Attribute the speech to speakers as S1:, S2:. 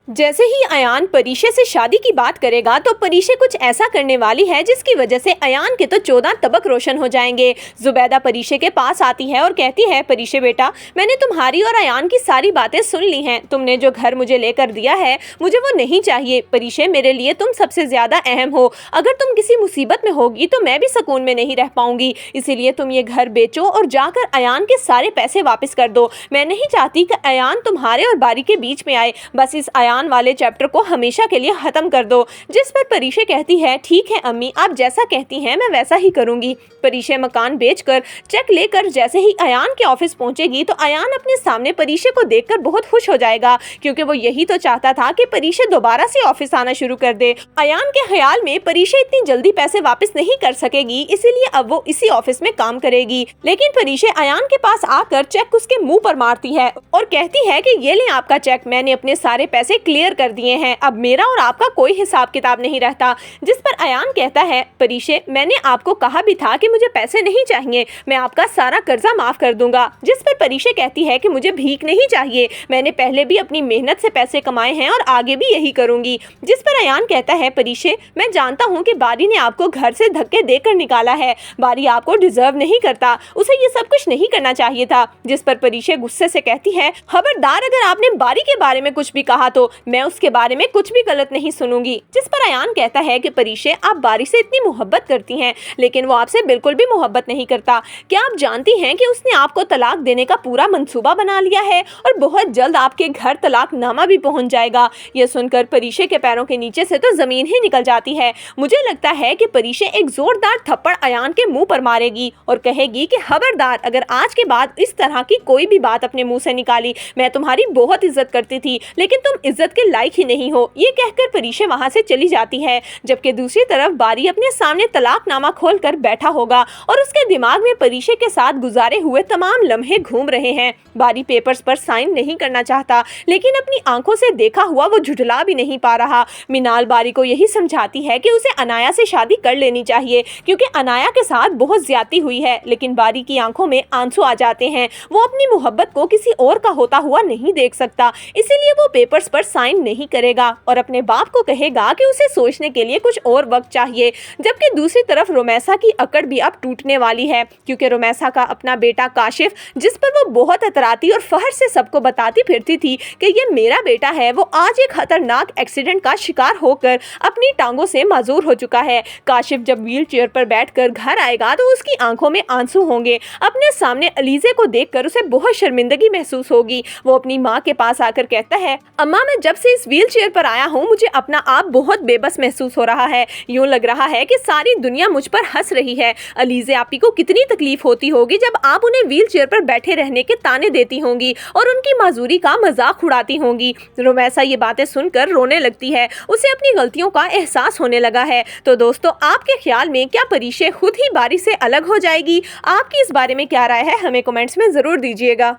S1: जैसे ही अयान परीशे से शादी की बात करेगा तो परीशे कुछ ऐसा करने वाली है जिसकी वजह से अयान के तो 14 तबक रोशन हो जाएंगे। जुबैदा परीशे के पास आती है और कहती है, परीशे बेटा, मैंने तुम्हारी और अयान की सारी बातें सुन ली हैं। तुमने जो घर मुझे लेकर दिया है मुझे वो नहीं चाहिए। परीशे, मेरे लिए तुम सबसे ज्यादा अहम हो। अगर तुम किसी मुसीबत में होगी तो मैं भी सुकून में नहीं रह पाऊंगी। इसीलिए तुम ये घर बेचो और जाकर अयान के सारे पैसे वापस कर दो। मैं नहीं चाहती कि अयान तुम्हारे और बारी के बीच में आए। बस इस अयान वाले चैप्टर को हमेशा के लिए खत्म कर दो। जिस पर परीशे कहती है, ठीक है अम्मी, आप जैसा कहती हैं मैं वैसा ही करूंगी। परीशे मकान बेचकर चेक लेकर जैसे ही अयान के ऑफिस पहुंचेगी तो अयान अपने सामने परीशे को देखकर बहुत खुश हो जाएगा, क्योंकि वो यही तो चाहता था कि परीशे दोबारा से ऑफिस आना शुरू कर दे। अयान के ख्याल में परीशे इतनी जल्दी पैसे वापस नहीं कर सकेगी, इसीलिए अब वो इसी ऑफिस में काम करेगी। लेकिन परीशे अयान के पास आकर चेक उसके मुंह पर मारती है और कहती है कि ये ले आपका चेक, मैंने अपने सारे पैसे क्लियर कर दिए हैं, अब मेरा और आपका कोई हिसाब किताब नहीं रहता। जिस पर अयान कहता है, परीशे, मैंने आपको कहा भी था कि मुझे पैसे नहीं चाहिए, मैं आपका सारा कर्जा माफ कर दूंगा। जिस पर परीशे कहती है कि मुझे भीख नहीं चाहिए, मैंने पहले भी अपनी मेहनत से पैसे कमाए हैं और आगे भी यही करूंगी। जिस पर अयान कहता है, परीशे, मैं जानता हूँ कि बारी ने आपको घर से धक्के देकर निकाला है, बारी आपको डिजर्व नहीं करता, उसे ये सब कुछ नहीं करना चाहिए था। जिस पर परीशे गुस्से से कहती है, खबरदार, अगर आपने बारी के बारे में कुछ भी कहा तो मैं उसके बारे में कुछ भी गलत नहीं सुनूंगी। जिस पर अयान कहता है कि परीशे, आप बारी से इतनी मोहब्बत करती हैं, लेकिन वो आपसे बिल्कुल भी मोहब्बत नहीं करता। क्या आप जानती हैं कि उसने आपको तलाक देने का पूरा मंसूबा बना लिया है और बहुत जल्द आपके घर तलाकनामा भी पहुंच जाएगा। यह सुनकर परीशे के पैरों के नीचे से तो जमीन ही निकल जाती है। मुझे लगता है कि परीशे एक जोरदार थप्पड़ अयान के मुंह पर मारेगी और कहेगी कि खबरदार, अगर आज के बाद इस तरह की कोई भी बात अपने मुंह से निकाली, मैं तुम्हारी बहुत इज्जत करती थी लेकिन तुम इज्जत के लायक ही नहीं हो। ये कहकर परीशे वहां से चली जाती है, जबकि दूसरी तरफ बारी अपने सामने तलाकनामा खोलकर बैठा होगा और उसके दिमाग में परीशे के साथ गुजारे हुए तमाम लम्हे घूम रहे हैं। बारी पेपर्स पर साइन नहीं करना चाहता, लेकिन अपनी आंखों से देखा हुआ वो झुठला भी नहीं पा रहा। मिनाल बारी को यही समझाती है कि उसे अनाया से शादी कर लेनी चाहिए, क्योंकि अनाया के साथ बहुत ज्यादती हुई है। लेकिन बारी की आंखों में आंसू आ जाते हैं। वो अपनी मोहब्बत को किसी और का होता हुआ नहीं देख सकता, इसीलिए वो पेपर्स पर साइन नहीं करेगा और अपने बाप को कहेगा कि उसे सोचने के लिए कुछ और वक्त चाहिए। जबकि दूसरी तरफ रोमैसा की अकड़ भी अब टूटने वाली है, क्योंकि रोमैसा का अपना बेटा काशिफ, जिस पर वो बहुत अतराती और फहर से सबको बताती फिरती थी कि ये मेरा बेटा है, वो आज एक खतरनाक एक्सीडेंट का शिकार होकर अपनी टांगों से माजूर हो चुका है। काशिफ जब व्हील चेयर पर बैठकर घर आएगा तो उसकी आंखों में आंसू होंगे। अपने सामने अलीजे को देखकर उसे बहुत शर्मिंदगी महसूस होगी। वो अपनी माँ के पास आकर कहता है, अम्मा, मैं जब से इस व्हील चेयर पर आया हूँ मुझे अपना आप बहुत बेबस महसूस हो रहा है। यूं लग रहा है कि सारी दुनिया मुझ पर हंस रही है। अलीजे आपी को कितनी तकलीफ होती होगी जब आप उन्हें व्हील चेयर पर बैठे रहने के ताने देती होंगी और उनकी माजूरी का मजाक उड़ाती होंगी। रोमैसा ये बातें सुनकर रोने लगती है। उसे अपनी गलतियों का एहसास होने लगा है। तो दोस्तों, आपके ख्याल में क्या परीशे खुद ही बारी से अलग हो जाएगी? आपकी इस बारे में क्या राय है, हमें कमेंट्स में जरूर दीजिएगा।